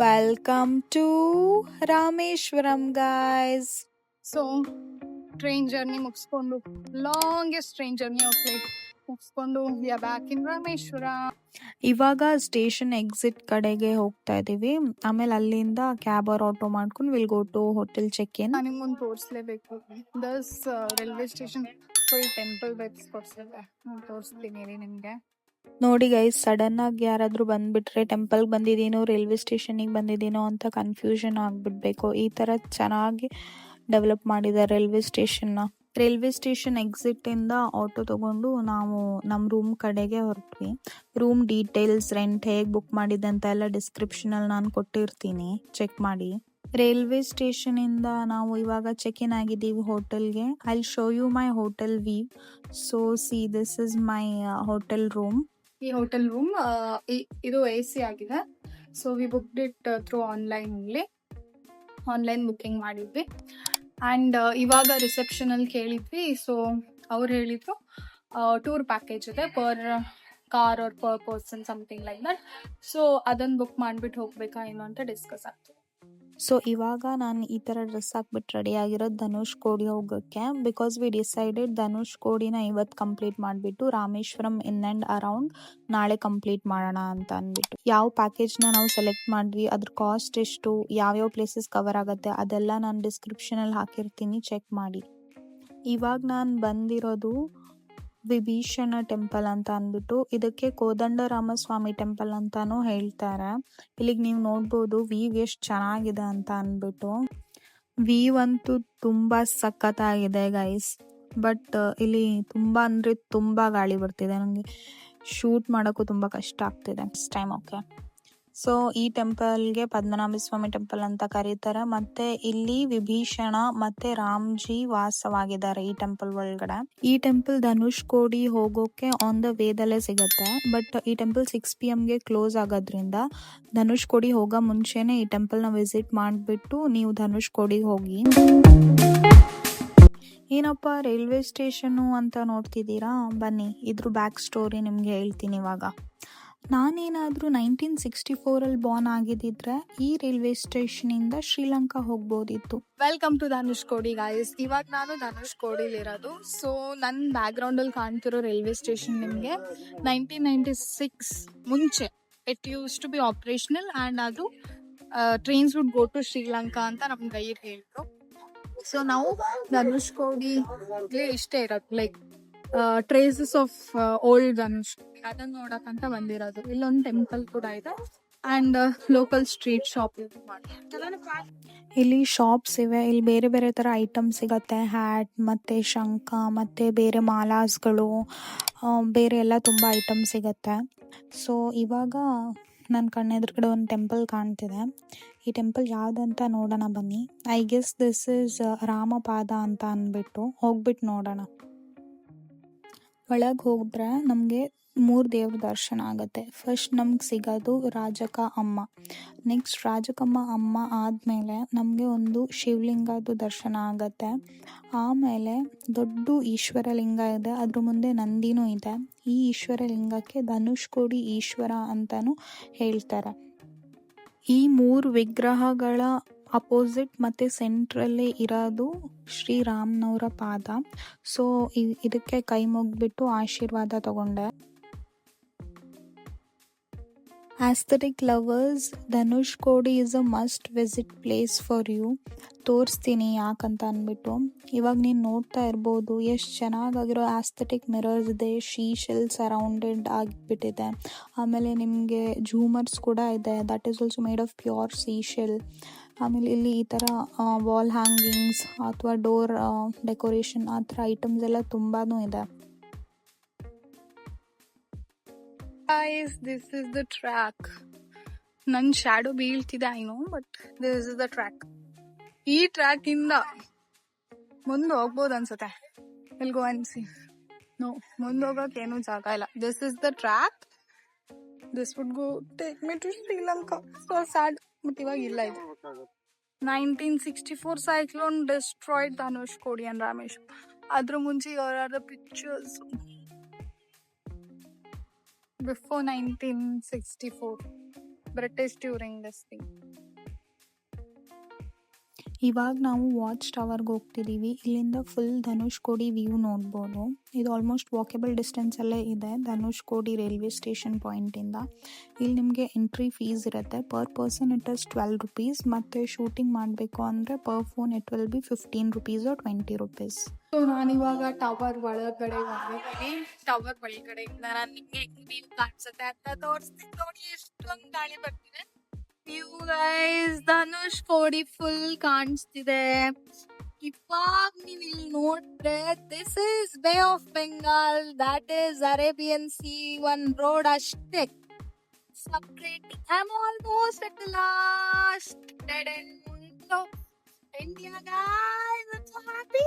Welcome to Rameshwaram, guys. So train journey ಮುಗಿಸ್ಕೊಂಡು longest train journey of life ಮುಗಿಸ್ಕೊಂಡು we are back in Rameshwara. ಇವಾಗ station exit ಕಡೆಗೆ ಹೋಗ್ತಾ ಇದೀವಿ. ಆಮೇಲೆ ಅಲ್ಲಿಂದ ಕ್ಯಾಬ್ ಆರ್ ಆಟೋ ಮಾಡ್ಕೊಂಡು will go to hotel check in. ನಾನು ನಿಮ್ಗೊಂದು ತೋರಿಸ್ಲೇಬೇಕು. This railway station full temple vibes ಕೊಡ್ಸಿದೆ. ತೋರಿಸ್ತೀನಿ ನಿಮಗೆ. ನೋಡಿ ಗೈಸ್, ಸಡನ್ ಆಗಿ ಯಾರಾದ್ರೂ ಬಂದ್ಬಿಟ್ರೆ ಟೆಂಪಲ್ ಬಂದಿದ್ದೀನೋ ರೈಲ್ವೆ ಸ್ಟೇಷನಿಗೆ ಬಂದಿದ್ದೀನೋ ಅಂತ ಕನ್ಫ್ಯೂಷನ್ ಆಗ್ಬಿಡ್ಬೇಕು. ಈ ತರ ಚೆನ್ನಾಗಿ ಡೆವಲಪ್ ಮಾಡಿದ್ದಾರೆ ರೈಲ್ವೆ ಸ್ಟೇಷನ್ ನ. ರೈಲ್ವೆ ಸ್ಟೇಷನ್ ಎಕ್ಸಿಟ್ ಇಂದ ಆಟೋ ತಗೊಂಡು ನಾವು ನಮ್ಮ ರೂಮ್ ಕಡೆಗೆ ಹೊರಟ್ವಿ. ರೂಮ್ ಡೀಟೇಲ್ಸ್, ರೆಂಟ್ ಹೇಗೆ ಬುಕ್ ಮಾಡಿದೆ ಅಂತ ಎಲ್ಲ ಡಿಸ್ಕ್ರಿಪ್ಷನ್ ಅಲ್ಲಿ ನಾನು ಕೊಟ್ಟಿರ್ತೀನಿ, ಚೆಕ್ ಮಾಡಿ. ರೈಲ್ವೆ ಸ್ಟೇಷನ್ ಇಂದ ನಾವು ಇವಾಗ ಚೆಕ್ ಇನ್ ಆಗಿದ್ದೀವಿ ಹೋಟೆಲ್ಗೆ. I show you my hotel view. So see, this is my hotel room. ಈ ಹೋಟೆಲ್ ರೂಮ್ ಇದು AC ಆಗಿದೆ. So we booked it through online booking ಮಾಡಿದ್ವಿ. ಆ್ಯಂಡ್ ಇವಾಗ ರಿಸೆಪ್ಷನ್ ಅಲ್ಲಿ ಕೇಳಿದ್ವಿ. ಸೊ ಅವ್ರು ಹೇಳಿದ್ರು ಟೂರ್ ಪ್ಯಾಕೇಜ್ ಇದೆ per car or per person something like that. So ಅದನ್ನ ಬುಕ್ ಮಾಡ್ಬಿಟ್ಟು ಹೋಗ್ಬೇಕಾ ಏನು ಅಂತ ಡಿಸ್ಕಸ್ ಆಗ್ತದೆ. ಸೊ ಇವಾಗ ನಾನು ಈ ತರ ಡ್ರೆಸ್ ಹಾಕ್ಬಿಟ್ಟು ರೆಡಿ ಆಗಿರೋದು ಧನುಷ್ ಕೋಡಿ ಹೋಗೋಕ್ಕೆ. ಬಿಕಾಸ್ ವಿ ಡಿಸೈಡೆಡ್ ಧನುಷ್ ಕೋಡಿನ ಇವತ್ತು ಕಂಪ್ಲೀಟ್ ಮಾಡಿಬಿಟ್ಟು ರಾಮೇಶ್ವರಂ ಇನ್ ಆ್ಯಂಡ್ ಅರೌಂಡ್ ನಾಳೆ ಕಂಪ್ಲೀಟ್ ಮಾಡೋಣ ಅಂತ ಅಂದ್ಬಿಟ್ಟು. ಯಾವ ಪ್ಯಾಕೇಜ್ನ ನಾವು ಸೆಲೆಕ್ಟ್ ಮಾಡಿದ್ವಿ, ಅದ್ರ ಕಾಸ್ಟ್ ಎಷ್ಟು, ಯಾವ್ಯಾವ ಪ್ಲೇಸಸ್ ಕವರ್ ಆಗುತ್ತೆ ಅದೆಲ್ಲ ನಾನು ಡಿಸ್ಕ್ರಿಪ್ಷನಲ್ಲಿ ಹಾಕಿರ್ತೀನಿ, ಚೆಕ್ ಮಾಡಿ. ಇವಾಗ ನಾನು ಬಂದಿರೋದು ವಿಭೀಷಣ ಟೆಂಪಲ್ ಅಂತ ಅಂದ್ಬಿಟ್ಟು. ಇದಕ್ಕೆ ಕೋದಂಡರಾಮಸ್ವಾಮಿ ಟೆಂಪಲ್ ಅಂತಾನು ಹೇಳ್ತಾರೆ. ಇಲ್ಲಿಗೆ ನೀವು ನೋಡ್ಬೋದು ವೀವ್ ಎಷ್ಟು ಚೆನ್ನಾಗಿದೆ ಅಂತ ಅಂದ್ಬಿಟ್ಟು. ವೀವ್ ಅಂತೂ ತುಂಬಾ ಸಖತ್ತಾಗಿದೆ ಗೈಸ್. ಬಟ್ ಇಲ್ಲಿ ತುಂಬಾ ಅಂದ್ರೆ ತುಂಬಾ ಗಾಳಿ ಬರ್ತಿದೆ, ನನಗೆ ಶೂಟ್ ಮಾಡೋಕ್ಕೂ ತುಂಬಾ ಕಷ್ಟ ಆಗ್ತಿದೆ ನೆಕ್ಸ್ಟ್ ಟೈಮ್. ಓಕೆ, ಸೊ ಈ ಟೆಂಪಲ್ಗೆ ಪದ್ಮನಾಭ ಸ್ವಾಮಿ ಟೆಂಪಲ್ ಅಂತ ಕರೀತಾರೆ. ಮತ್ತೆ ಇಲ್ಲಿ ವಿಭೀಷಣ ಮತ್ತೆ ರಾಮ್ಜಿ ವಾಸವಾಗಿದ್ದಾರೆ ಈ ಟೆಂಪಲ್ ಒಳಗಡೆ. ಈ ಟೆಂಪಲ್ ಧನುಷ್ ಕೋಡಿ ಹೋಗೋಕೆ ಆನ್ ದ ವೇದಲ್ಲೇ ಸಿಗತ್ತೆ. ಬಟ್ ಈ ಟೆಂಪಲ್ 6 PM ಗೆ ಕ್ಲೋಸ್ ಆಗೋದ್ರಿಂದ ಧನುಷ್ ಕೋಡಿ ಹೋಗೋ ಮುಂಚೆನೆ ಈ ಟೆಂಪಲ್ ನ ವಿಸಿಟ್ ಮಾಡಿಬಿಟ್ಟು ನೀವು ಧನುಷ್ ಕೋಡಿಗೆ ಹೋಗಿ. ಏನಪ್ಪ ರೈಲ್ವೆ ಸ್ಟೇಷನು ಅಂತ ನೋಡ್ತಿದ್ದೀರಾ, ಬನ್ನಿ ಇದ್ರ ಬ್ಯಾಕ್ ಸ್ಟೋರಿ ನಿಮ್ಗೆ ಹೇಳ್ತೀನಿ ಇವಾಗ. ನಾನೇನಾದರೂ 1964 ಬಾರ್ನ್ ಆಗಿದ್ದಿದ್ರೆ ಈ ರೈಲ್ವೆ ಸ್ಟೇಷನ್ ಇಂದ ಶ್ರೀಲಂಕಾ ಹೋಗ್ಬೋದಿತ್ತು. Welcome to Dhanushkodi guys. ಇವಾಗ ನಾನು ಧನುಷ್ ಕೋಡಿಲಿ ಇರೋದು. ಸೊ ನನ್ನ ಬ್ಯಾಕ್ ಗ್ರೌಂಡ್ ಅಲ್ಲಿ ಕಾಣ್ತಿರೋ ರೈಲ್ವೆ ಸ್ಟೇಷನ್ ನಿಮಗೆ 1996 ಮುಂಚೆ it used to be operational and ಅದು trains would go to Sri Lanka ಅಂತ ನಮ್ ಗೈಡ್ ಹೇಳಿದ್ರು. ಸೊ ನಾವು ಧನುಷ್ ಕೋಡಿ ಇಷ್ಟೇ ಇರೋದು, like traces of old Dhanush, ಅದನ್ನ ನೋಡಕ್ಕಂತ ಬಂದಿರೋದು. ಇಲ್ಲೊಂದು ಟೆಂಪಲ್ ಕೂಡ ಇದೆ ಅಂಡ್ ಲೋಕಲ್ ಸ್ಟ್ರೀಟ್ ಶಾಪ್. ಇಲ್ಲಿ ಶಾಪ್ಸ್ ಇವೆ. ಇಲ್ಲಿ ಬೇರೆ ಬೇರೆ ತರ ಐಟಮ್ಸ್ ಸಿಗತ್ತೆ. ಹ್ಯಾಟ್ ಮತ್ತೆ ಶಂಖ ಮತ್ತೆ ಬೇರೆ ಮಾಲಾಸ್ಗಳು, ಬೇರೆ ಎಲ್ಲ ತುಂಬಾ ಐಟಮ್ ಸಿಗತ್ತೆ. ಸೊ ಇವಾಗ ನನ್ನ ಕಣ್ಣೆದುರುಗಡೆ ಒಂದು ಟೆಂಪಲ್ ಕಾಣ್ತಿದೆ. ಈ ಟೆಂಪಲ್ ಯಾವ್ದಂತ ನೋಡೋಣ ಬನ್ನಿ. ಐ ಗೆಸ್ ದಿಸ್ ಇಸ್ ರಾಮಪಾದ ಅಂತ ಅಂದ್ಬಿಟ್ಟು ಹೋಗ್ಬಿಟ್ಟು ನೋಡೋಣ. ಒಳಗೆ ಹೋದ್ರೆ ನಮಗೆ 3 ದೇವ್ರ ದರ್ಶನ ಆಗುತ್ತೆ. ಫಸ್ಟ್ ನಮ್ಗೆ ಸಿಗೋದು ರಾಜಕ ಅಮ್ಮ. ನೆಕ್ಸ್ಟ್ ರಾಜಕಮ್ಮ ಅಮ್ಮ ಆದಮೇಲೆ ನಮಗೆ ಒಂದು ಶಿವಲಿಂಗದ ದರ್ಶನ ಆಗತ್ತೆ. ಆಮೇಲೆ ದೊಡ್ಡ ಈಶ್ವರ ಲಿಂಗ ಇದೆ, ಅದ್ರ ಮುಂದೆ ನಂದಿನೂ ಇದೆ. ಈ ಈಶ್ವರ ಲಿಂಗಕ್ಕೆ ಧನುಷ್ ಕೋಡಿ ಈಶ್ವರ ಅಂತಾನು ಹೇಳ್ತಾರೆ. ಈ 3 ವಿಗ್ರಹಗಳ ಅಪೋಸಿಟ್ ಮತ್ತೆ ಸೆಂಟ್ರಲ್ಲಿ ಇರೋದು ಶ್ರೀರಾಮ್ನವರ ಪಾದ. ಸೊ ಇದಕ್ಕೆ ಕೈ ಮುಗ್ಬಿಟ್ಟು ಆಶೀರ್ವಾದ ತಗೊಂಡೆ. Aesthetic lovers, Dhanush Kodi is a must visit place for you. ತೋರಿಸ್ತೀನಿ ಯಾಕಂತ ಅಂದ್ಬಿಟ್ಟು. ಇವಾಗ ನೀನು ನೋಡ್ತಾ ಇರ್ಬೋದು ಎಷ್ಟು ಚೆನ್ನಾಗಿರೋ ಆಸ್ಥೆಟಿಕ್ ಮಿರರ್ಸ್ ಇದೆ. ಶೀಶೆಲ್ ಸರೌಂಡೆಡ್ ಆಗಿಬಿಟ್ಟಿದೆ. ಆಮೇಲೆ ನಿಮಗೆ ಝೂಮರ್ಸ್ ಕೂಡ ಇದೆ, that is also made of pure seashell. ಆಮೇಲೆ ಇಲ್ಲಿ ಈ ಥರ ವಾಲ್ ಹ್ಯಾಂಗಿಂಗ್ಸ್ ಅಥವಾ ಡೋರ್ ಡೆಕೋರೇಷನ್ ಆ ಥರ ಐಟಮ್ಸ್ ಎಲ್ಲ ತುಂಬಾನು ಇದೆ. Guys, this is the track. ನನ್ನ ಶ್ಯಾಡೋ ಬೀಳ್ತಿದೆ I know, but this is the track. ಈ ಟ್ರ್ಯಾಕ್ ಇಂದ ಮುಂದೆ ಹೋಗ್ಬೋದು ಅನ್ಸುತ್ತೆ. Will go and see. No, ಮುಂದೆ ಹೋಗಕ್ಕೆ ಏನೂ ಜಾಗ ಇಲ್ಲ. This is the track. This would go take me to Sri Lanka. So sad, but ಇವಾಗ ಇಲ್ಲ ಇದು. 1964 cyclone destroyed Dhanush Kodi and Rameswaram. ಅದ್ರ ಮುಂಚೆ here are the pictures before 1964, British during this thing. ಇವಾಗ ನಾವು ವಾಚ್ ಟವರ್ಗೆ ಹೋಗ್ತಿದ್ದೀವಿ. ಇಲ್ಲಿಂದ ಫುಲ್ ಧನುಷ್ಕೋಡಿ ವ್ಯೂ ನೋಡ್ಬೋದು. ಇದು ಆಲ್ಮೋಸ್ಟ್ ವಾಕೆಬಲ್ ಡಿಸ್ಟೆನ್ಸಲ್ಲೇ ಇದೆ ಧನುಷ್ಕೋಡಿ ರೈಲ್ವೆ ಸ್ಟೇಷನ್ ಪಾಯಿಂಟಿಂದ. ಇಲ್ಲಿ ನಿಮಗೆ ಎಂಟ್ರಿ ಫೀಸ್ ಇರುತ್ತೆ. Per person it is 12 rupees. ಮತ್ತು ಶೂಟಿಂಗ್ ಮಾಡಬೇಕು ಅಂದರೆ per phone it will be 15 rupees or 20 rupees. So ನಾನಿವಾಗ ಟವರ್ ಒಳಗಡೆ ಬಂದಿದ್ದೀನಿ. ಟವರ್ ಒಳಗಡೆಯಿಂದ ನಾನು ನಿಮಗೆ ಹೆಂಗ್ ವ್ಯೂ ಕಾಣಿಸುತ್ತೆ ಅಂತ ತೋರಿಸ್ತೀನಿ ನೋಡಿ. ಎಷ್ಟೊಂದು ಗಾಳಿ ಬರ್ತಿದೆ. ವ್ಯೂ ಗೈಸ್ ಧನುಷ್ಕೋಡಿ ಫುಲ್ ಕಾಣಿಸ್ತಿದೆ. ಇವಾಗ ನೀವು ಇಲ್ಲಿ ನೋಡಿದ್ರೆ this is Bay of Bengal, that is Arabian sea, one road ಅಷ್ಟೇ separate. I am almost at the last dead end of India guys. I am so happy.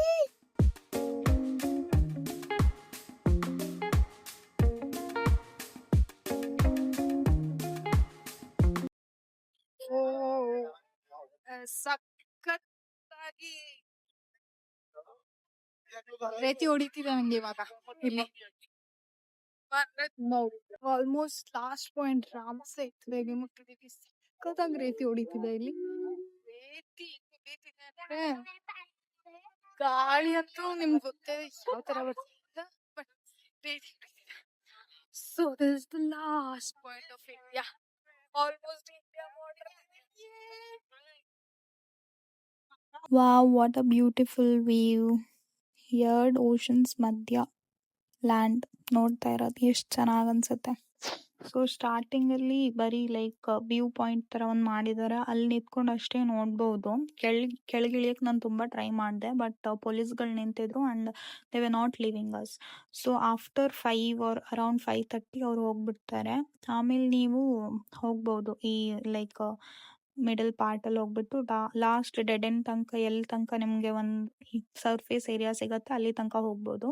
ಸಖತ್ತಾಗಿ ರೇತಿ ಹೊಡಿತಿದೆ ನಂಗೆ ಇವಾಗ. ಇಲ್ಲಿ ಆಲ್ಮೋಸ್ಟ್ ಲಾಸ್ಟ್ ಪಾಯಿಂಟ್ ರಾಮಸೇತುವೆಗೆ ಮುಟ್ಟಿದೀವಿ. ಸಖತ್ತಾಗಿ ರೇತಿ ಹೊಡಿತಿದೆ ಇಲ್ಲಿ. ರೇತಿ ಬೀತಿದೆ ಅಂದ್ರೆ ಗಾಳಿ ಅಂತೂ ನಿಮ್ಗೆ ಗೊತ್ತೇ ಯಾವ ತರ ಬರ್ತಿದೆ. ಬಟ್ ರೇತಿ ಹೊಡಿತಿದೆ. So this is the last point of India. Almost India border. Wow, what a beautiful view. ಎರಡ್ ಓಷನ್ಸ್ ಮಧ್ಯ ಲ್ಯಾಂಡ್ ನೋಡ್ತಾ ಇರೋದು ಎಷ್ಟು ಚೆನ್ನಾಗಿ ಅನ್ಸುತ್ತೆ. ಸೊ ಸ್ಟಾರ್ಟಿಂಗಲ್ಲಿ ಬರೀ ಲೈಕ್ ವ್ಯೂ ಪಾಯಿಂಟ್ ಥರ ಒಂದು ಮಾಡಿದ್ದಾರೆ. ಅಲ್ಲಿ ನಿಂತ್ಕೊಂಡು ಅಷ್ಟೇ ನೋಡ್ಬೋದು. ಕೆಳಗಿಳಿಯಕ್ಕೆ ನಾನು ತುಂಬ ಟ್ರೈ ಮಾಡಿದೆ, ಬಟ್ ಪೊಲೀಸ್ಗಳು ನಿಂತಿದ್ರು and they were not leaving us. So after 5 or around 5:30 ಅವ್ರು ಹೋಗ್ಬಿಡ್ತಾರೆ. ಆಮೇಲೆ ನೀವು ಹೋಗ್ಬೋದು ಈ ಲೈಕ್ ಮಿಡಲ್ ಪಾರ್ಟಲ್ಲಿ ಹೋಗ್ಬಿಟ್ಟು ಲಾಸ್ಟ್ ಡೆಡ್ ಎಂಡ್ ತನಕ ಎಲ್ಲಿ ತನಕ ನಿಮಗೆ ಒಂದು ಸರ್ಫೇಸ್ ಏರಿಯಾ ಸಿಗುತ್ತೆ ಅಲ್ಲಿ ತನಕ ಹೋಗ್ಬೋದು.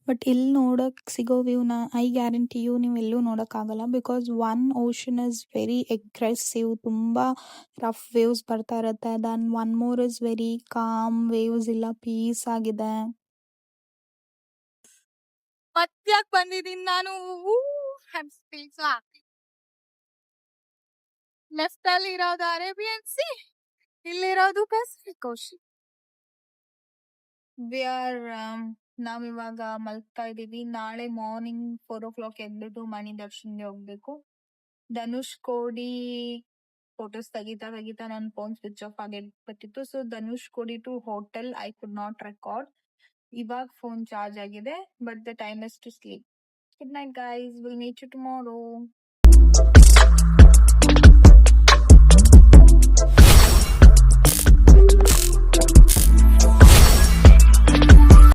ಬಟ್ ಇಲ್ಲಿ ನೋಡೋಕೆ ಸಿಗೋ ವ್ಯೂನ ಐ ಗ್ಯಾರಂಟಿ ಯು ನೀವು ಎಲ್ಲೂ ನೋಡೋಕ್ಕಾಗಲ್ಲ. Because one ocean is very aggressive, ತುಂಬ ರಫ್ ವೇವ್ಸ್ ಬರ್ತಾ ಇರುತ್ತೆ. Then one more is very calm waves, ಇಲ್ಲ ಪೀಸ್ ಆಗಿದೆ. ಮಧ್ಯಾಕ್ ಬಂದಿದ್ದೀನಿ ನಾನು. I am feeling so happy. Left ಅಲ್ಲಿ ಇರೋದು ಅರೇಬಿಯನ್ ಸಿ, ಇಲ್ಲಿರೋದು ಪೆಸಿಫಿಕ್ ಓಷನ್. ನಾವಿವಾಗ ಮಲ್ಗ್ತಾ ಇದೀವಿ. ನಾಳೆ ಮಾರ್ನಿಂಗ್ 4 o'clock ಎದ್ಬಿಟ್ಟು ಮಣಿ ದರ್ಶನ್ಗೆ ಹೋಗ್ಬೇಕು. ಧನುಷ್ಕೋಡಿ ಫೋಟೋಸ್ ತೆಗಿತಾ ನನ್ನ ಫೋನ್ ಸ್ವಿಚ್ ಆಫ್ ಆಗಿರ್ಬೇಕಿತ್ತು. So Dhanushkodi to hotel I could not record. ಇವಾಗ ಫೋನ್ ಚಾರ್ಜ್ ಆಗಿದೆ, but the time is to sleep. Good night guys, will meet you tomorrow.